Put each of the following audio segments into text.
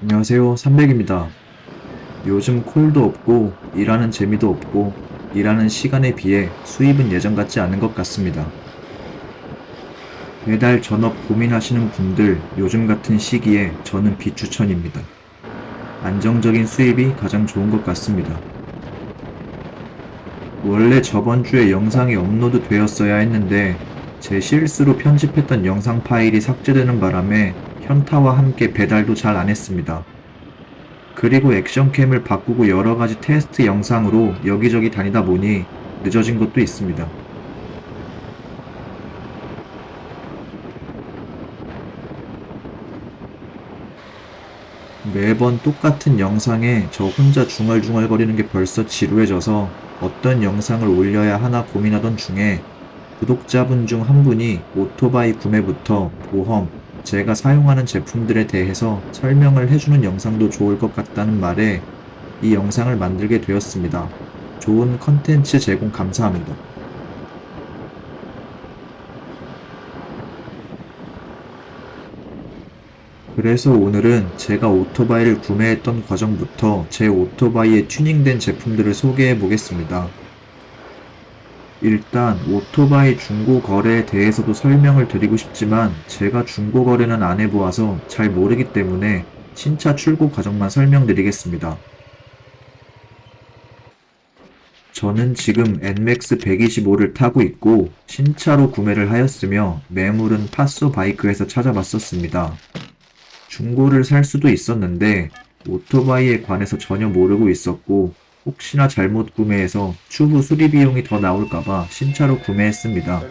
안녕하세요. 300입니다. 요즘 콜도 없고, 일하는 재미도 없고, 일하는 시간에 비해 수입은 예전 같지 않은 것 같습니다. 매달 전업 고민하시는 분들 요즘 같은 시기에 저는 비추천입니다. 안정적인 수입이 가장 좋은 것 같습니다. 원래 저번 주에 영상이 업로드 되었어야 했는데, 제 실수로 편집했던 영상 파일이 삭제되는 바람에 현타와 함께 배달도 잘 안 했습니다. 그리고 액션캠을 바꾸고 여러 가지 테스트 영상으로 여기저기 다니다 보니 늦어진 것도 있습니다. 매번 똑같은 영상에 저 혼자 중얼중얼거리는 게 벌써 지루해져서 어떤 영상을 올려야 하나 고민하던 중에 구독자분 중 한 분이 오토바이 구매부터 보험, 제가 사용하는 제품들에 대해서 설명을 해주는 영상도 좋을 것 같다는 말에 이 영상을 만들게 되었습니다. 좋은 컨텐츠 제공 감사합니다. 그래서 오늘은 제가 오토바이를 구매했던 과정부터 제 오토바이에 튜닝된 제품들을 소개해 보겠습니다. 일단 오토바이 중고 거래에 대해서도 설명을 드리고 싶지만 제가 중고 거래는 안 해보아서 잘 모르기 때문에 신차 출고 과정만 설명드리겠습니다. 저는 지금 NMAX 125를 타고 있고 신차로 구매를 하였으며 매물은 파소 바이크에서 찾아봤었습니다. 중고를 살 수도 있었는데 오토바이에 관해서 전혀 모르고 있었고 혹시나 잘못 구매해서 추후 수리 비용이 더 나올까봐 신차로 구매했습니다.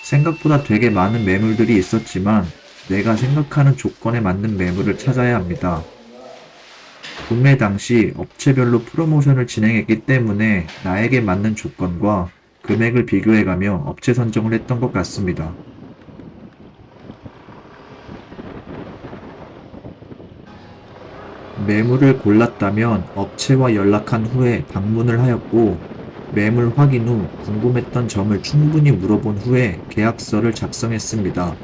생각보다 되게 많은 매물들이 있었지만 내가 생각하는 조건에 맞는 매물을 찾아야 합니다. 구매 당시 업체별로 프로모션을 진행했기 때문에 나에게 맞는 조건과 금액을 비교해가며 업체 선정을 했던 것 같습니다. 매물을 골랐다면 업체와 연락한 후에 방문을 하였고, 매물 확인 후 궁금했던 점을 충분히 물어본 후에 계약서를 작성했습니다.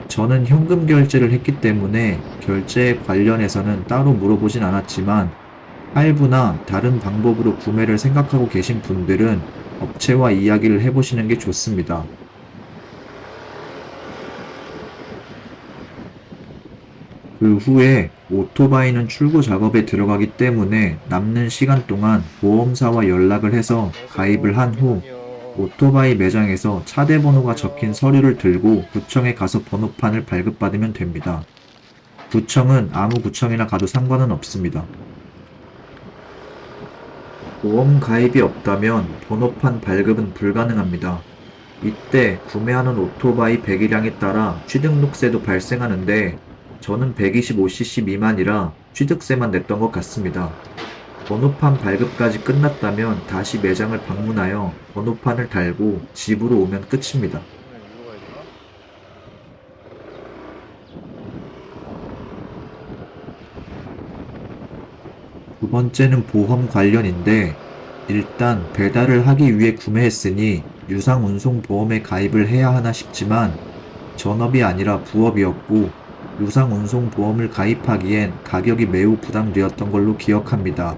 저는 현금 결제를 했기 때문에 결제에 관련해서는 따로 물어보진 않았지만, 할부나 다른 방법으로 구매를 생각하고 계신 분들은 업체와 이야기를 해보시는 게 좋습니다. 그 후에 오토바이는 출고 작업에 들어가기 때문에 남는 시간 동안 보험사와 연락을 해서 가입을 한 후 오토바이 매장에서 차대 번호가 적힌 서류를 들고 구청에 가서 번호판을 발급받으면 됩니다. 구청은 아무 구청이나 가도 상관은 없습니다. 보험 가입이 없다면 번호판 발급은 불가능합니다. 이때 구매하는 오토바이 배기량에 따라 취등록세도 발생하는데 저는 125cc 미만이라 취득세만 냈던 것 같습니다. 번호판 발급까지 끝났다면 다시 매장을 방문하여 번호판을 달고 집으로 오면 끝입니다. 두 번째는 보험 관련인데 일단 배달을 하기 위해 구매했으니 유상운송보험에 가입을 해야 하나 싶지만 전업이 아니라 부업이었고 유상운송보험을 가입하기엔 가격이 매우 부담되었던 걸로 기억합니다.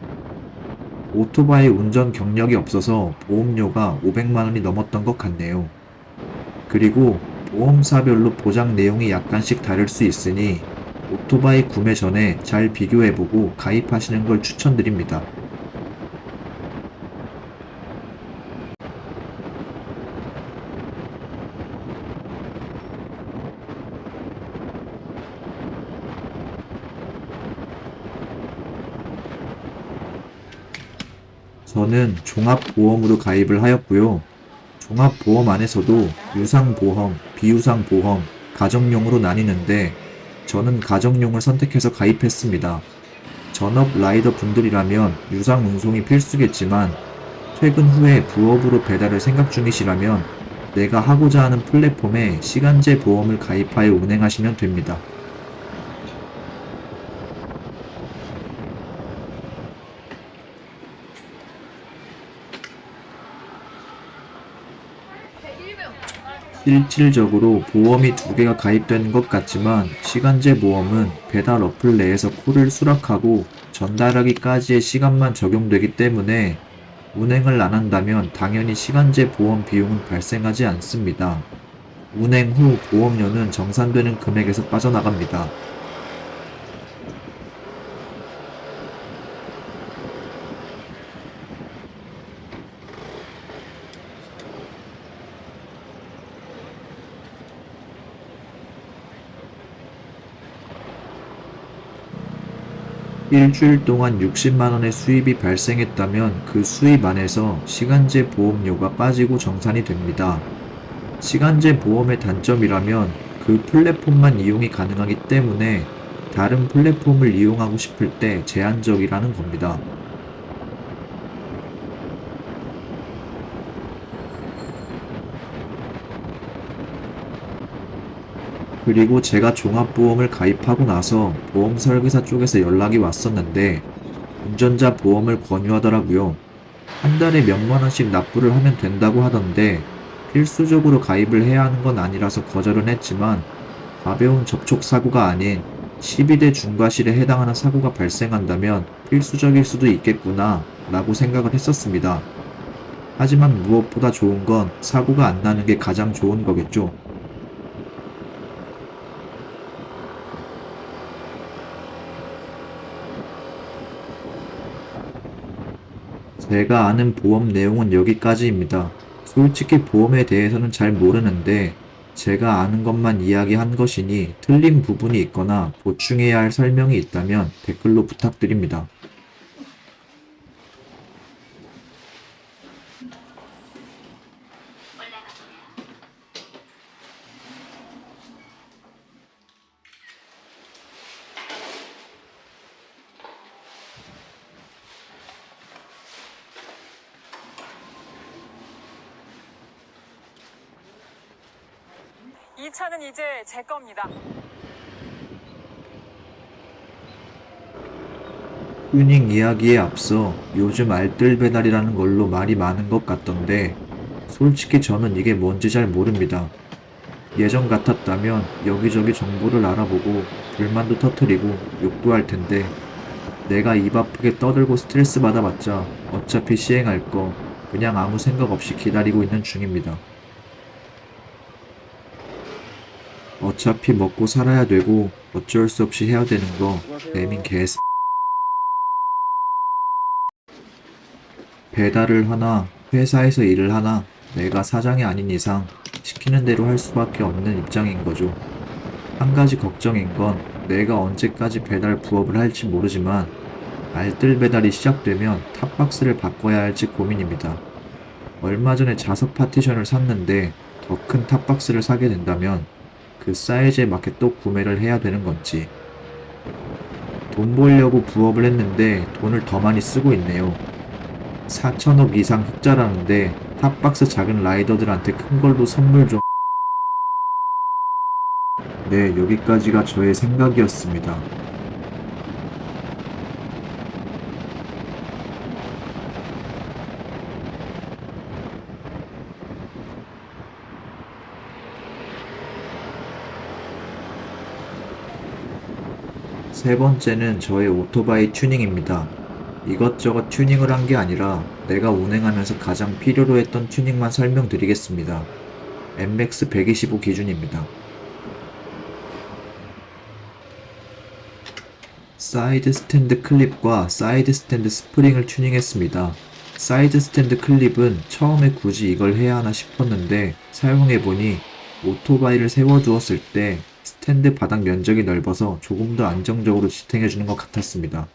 오토바이 운전 경력이 없어서 보험료가 500만 원이 넘었던 것 같네요. 그리고 보험사별로 보장 내용이 약간씩 다를 수 있으니 오토바이 구매 전에 잘 비교해보고 가입하시는 걸 추천드립니다. 저는 종합보험으로 가입을 하였고요. 종합보험 안에서도 유상보험, 비유상보험, 가정용으로 나뉘는데 저는 가정용을 선택해서 가입했습니다. 전업 라이더 분들이라면 유상운송이 필수겠지만 퇴근 후에 부업으로 배달을 생각 중이시라면 내가 하고자 하는 플랫폼에 시간제 보험을 가입하여 운행하시면 됩니다. 실질적으로 보험이 두 개가 가입되는 것 같지만 시간제 보험은 배달 어플 내에서 콜을 수락하고 전달하기까지의 시간만 적용되기 때문에 운행을 안 한다면 당연히 시간제 보험 비용은 발생하지 않습니다. 운행 후 보험료는 정산되는 금액에서 빠져나갑니다. 일주일 동안 60만 원의 수입이 발생했다면 그 수입 안에서 시간제 보험료가 빠지고 정산이 됩니다. 시간제 보험의 단점이라면 그 플랫폼만 이용이 가능하기 때문에 다른 플랫폼을 이용하고 싶을 때 제한적이라는 겁니다. 그리고 제가 종합보험을 가입하고 나서 보험 설계사 쪽에서 연락이 왔었는데 운전자 보험을 권유하더라고요. 한 달에 몇만 원씩 납부를 하면 된다고 하던데 필수적으로 가입을 해야 하는 건 아니라서 거절은 했지만 가벼운 접촉사고가 아닌 12대 중과실에 해당하는 사고가 발생한다면 필수적일 수도 있겠구나 라고 생각을 했었습니다. 하지만 무엇보다 좋은 건 사고가 안 나는 게 가장 좋은 거겠죠. 제가 아는 보험 내용은 여기까지입니다. 솔직히 보험에 대해서는 잘 모르는데 제가 아는 것만 이야기한 것이니 틀린 부분이 있거나 보충해야 할 설명이 있다면 댓글로 부탁드립니다. '이 차는 이제 제 겁니다.' 튜닝 이야기에 앞서 요즘 알뜰 배달이라는 걸로 말이 많은 것 같던데 솔직히 저는 이게 뭔지 잘 모릅니다. 예전 같았다면 여기저기 정보를 알아보고 불만도 터트리고 욕도 할 텐데 내가 입 아프게 떠들고 스트레스 받아봤자 어차피 시행할 거 그냥 아무 생각 없이 기다리고 있는 중입니다. 어차피 먹고 살아야 되고 어쩔 수 없이 해야 되는 거 내민 개스. 배달을 하나 회사에서 일을 하나 내가 사장이 아닌 이상 시키는 대로 할 수밖에 없는 입장인 거죠. 한 가지 걱정인 건 내가 언제까지 배달 부업을 할지 모르지만 알뜰 배달이 시작되면 탑박스를 바꿔야 할지 고민입니다. 얼마 전에 자석 파티션을 샀는데 더 큰 탑박스를 사게 된다면 그 사이즈에 맞게 또 구매를 해야 되는 건지. 돈 벌려고 부업을 했는데 돈을 더 많이 쓰고 있네요. 4천억 이상 흑자라는데 탑박스 작은 라이더들한테 큰 걸로 선물 좀. 네, 여기까지가 저의 생각이었습니다. 세 번째는 저의 오토바이 튜닝입니다. 이것저것 튜닝을 한 게 아니라 내가 운행하면서 가장 필요로 했던 튜닝만 설명드리겠습니다. NMAX 125 기준입니다. 사이드 스탠드 클립과 사이드 스탠드 스프링을 튜닝했습니다. 사이드 스탠드 클립은 처음에 굳이 이걸 해야 하나 싶었는데 사용해보니 오토바이를 세워두었을 때 스탠드 바닥 면적이 넓어서 조금 더 안정적으로 지탱해주는 것 같았습니다.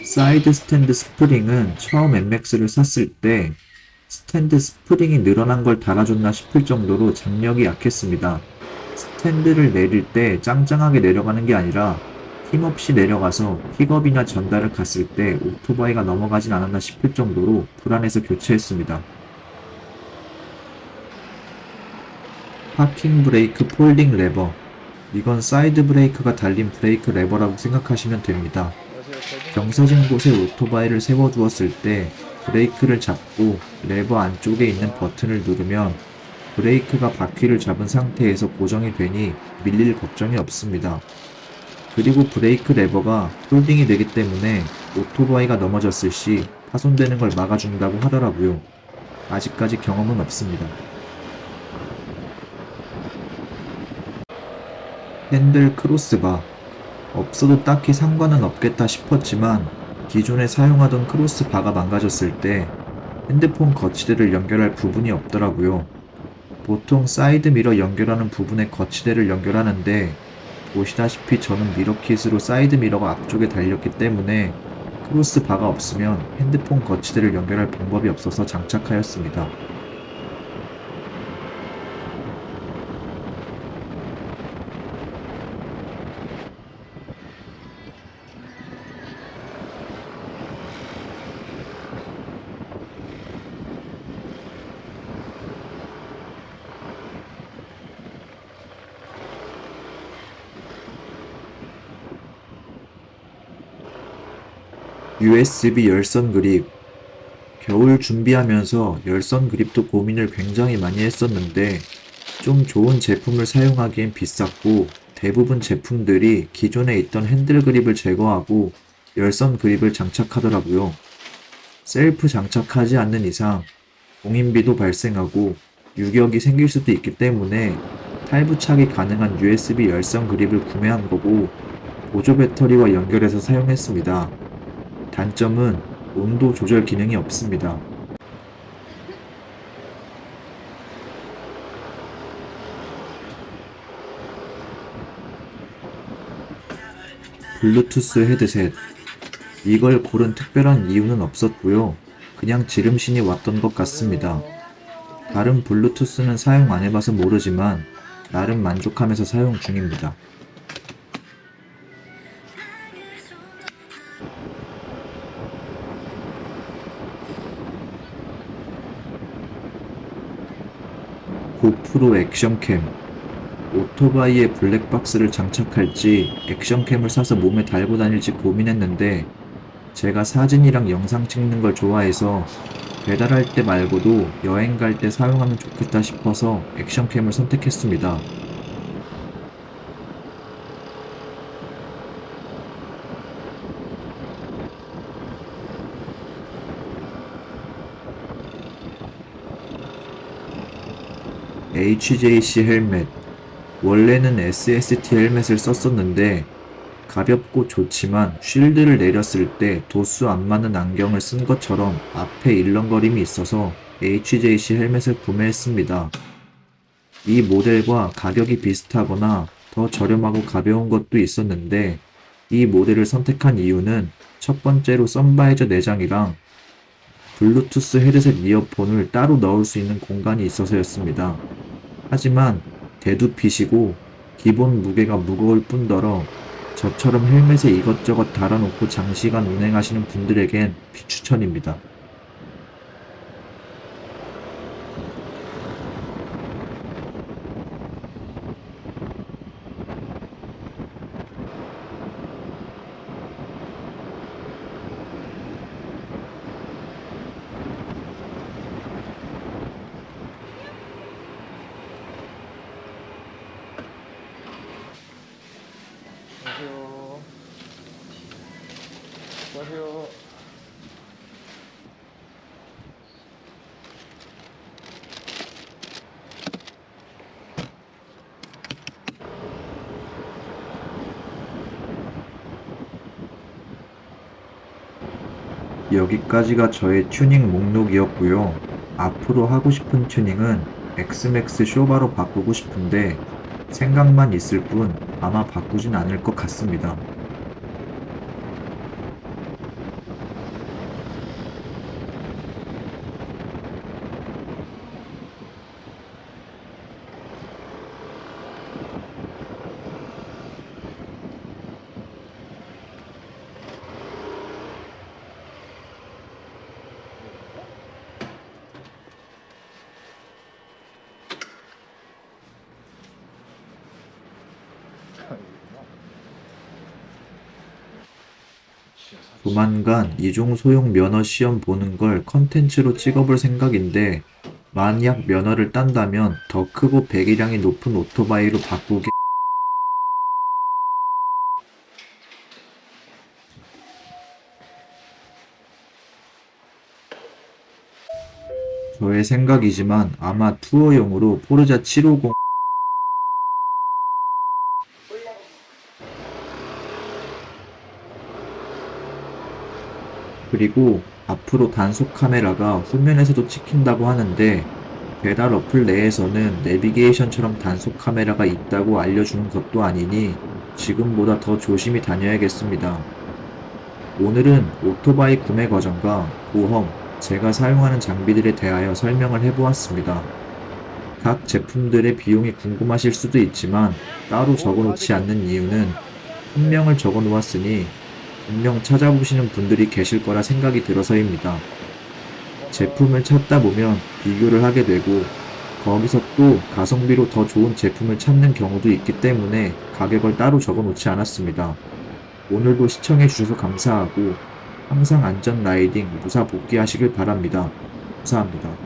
사이드 스탠드 스프링은 처음 NMAX를 샀을 때 스탠드 스프링이 늘어난 걸 달아줬나 싶을 정도로 장력이 약했습니다. 스탠드를 내릴 때 짱짱하게 내려가는 게 아니라 힘없이 내려가서 픽업이나 전달을 갔을 때 오토바이가 넘어가진 않았나 싶을 정도로 불안해서 교체했습니다. 파킹 브레이크 폴딩 레버. 이건 사이드 브레이크가 달린 브레이크 레버라고 생각하시면 됩니다. 경사진 곳에 오토바이를 세워두었을 때 브레이크를 잡고 레버 안쪽에 있는 버튼을 누르면 브레이크가 바퀴를 잡은 상태에서 고정이 되니 밀릴 걱정이 없습니다. 그리고 브레이크 레버가 폴딩이 되기 때문에 오토바이가 넘어졌을 시 파손되는 걸 막아준다고 하더라고요. 아직까지 경험은 없습니다. 핸들 크로스바. 없어도 딱히 상관은 없겠다 싶었지만 기존에 사용하던 크로스바가 망가졌을 때 핸드폰 거치대를 연결할 부분이 없더라고요. 보통 사이드미러 연결하는 부분에 거치대를 연결하는데 보시다시피 저는 미러킷으로 사이드미러가 앞쪽에 달렸기 때문에 크로스바가 없으면 핸드폰 거치대를 연결할 방법이 없어서 장착하였습니다. USB 열선 그립. 겨울 준비하면서 열선 그립도 고민을 굉장히 많이 했었는데 좀 좋은 제품을 사용하기엔 비쌌고 대부분 제품들이 기존에 있던 핸들 그립을 제거하고 열선 그립을 장착하더라고요. 셀프 장착하지 않는 이상 공인비도 발생하고 유격이 생길 수도 있기 때문에 탈부착이 가능한 USB 열선 그립을 구매한 거고 보조 배터리와 연결해서 사용했습니다. 단점은 온도 조절 기능이 없습니다. 블루투스 헤드셋. 이걸 고른 특별한 이유는 없었고요. 그냥 지름신이 왔던 것 같습니다. 다른 블루투스는 사용 안 해봐서 모르지만 나름 만족하면서 사용 중입니다. 고프로 액션캠. 오토바이에 블랙박스를 장착할지 액션캠을 사서 몸에 달고 다닐지 고민했는데 제가 사진이랑 영상 찍는 걸 좋아해서 배달할 때 말고도 여행 갈 때 사용하면 좋겠다 싶어서 액션캠을 선택했습니다. HJC 헬멧. 원래는 SST 헬멧을 썼었는데 가볍고 좋지만 쉴드를 내렸을 때 도수 안 맞는 안경을 쓴 것처럼 앞에 일렁거림이 있어서 HJC 헬멧을 구매했습니다. 이 모델과 가격이 비슷하거나 더 저렴하고 가벼운 것도 있었는데 이 모델을 선택한 이유는 첫 번째로 선바이저 내장이랑 블루투스 헤드셋 이어폰을 따로 넣을 수 있는 공간이 있어서였습니다. 하지만 대두핏이고 기본 무게가 무거울 뿐더러 저처럼 헬멧에 이것저것 달아놓고 장시간 운행하시는 분들에겐 비추천입니다. 안녕하세요. 안녕하세요. 여기까지가 저의 튜닝 목록이었고요. 앞으로 하고 싶은 튜닝은 엑스맥스 쇼바로 바꾸고 싶은데 생각만 있을 뿐 아마 바꾸진 않을 것 같습니다. 조만간 이종 소형 면허 시험 보는 걸 컨텐츠로 찍어볼 생각인데 만약 면허를 딴다면 더 크고 배기량이 높은 오토바이로 바꾸게. 저의 생각이지만 아마 투어용으로 포르자 750 그리고 앞으로 단속 카메라가 후면에서도 찍힌다고 하는데 배달 어플 내에서는 내비게이션처럼 단속 카메라가 있다고 알려주는 것도 아니니 지금보다 더 조심히 다녀야겠습니다. 오늘은 오토바이 구매 과정과 보험, 제가 사용하는 장비들에 대하여 설명을 해보았습니다. 각 제품들의 비용이 궁금하실 수도 있지만 따로 적어놓지 않는 이유는 품명을 적어놓았으니 분명 찾아보시는 분들이 계실 거라 생각이 들어서입니다. 제품을 찾다 보면 비교를 하게 되고 거기서 또 가성비로 더 좋은 제품을 찾는 경우도 있기 때문에 가격을 따로 적어놓지 않았습니다. 오늘도 시청해주셔서 감사하고 항상 안전 라이딩 무사 복귀하시길 바랍니다. 감사합니다.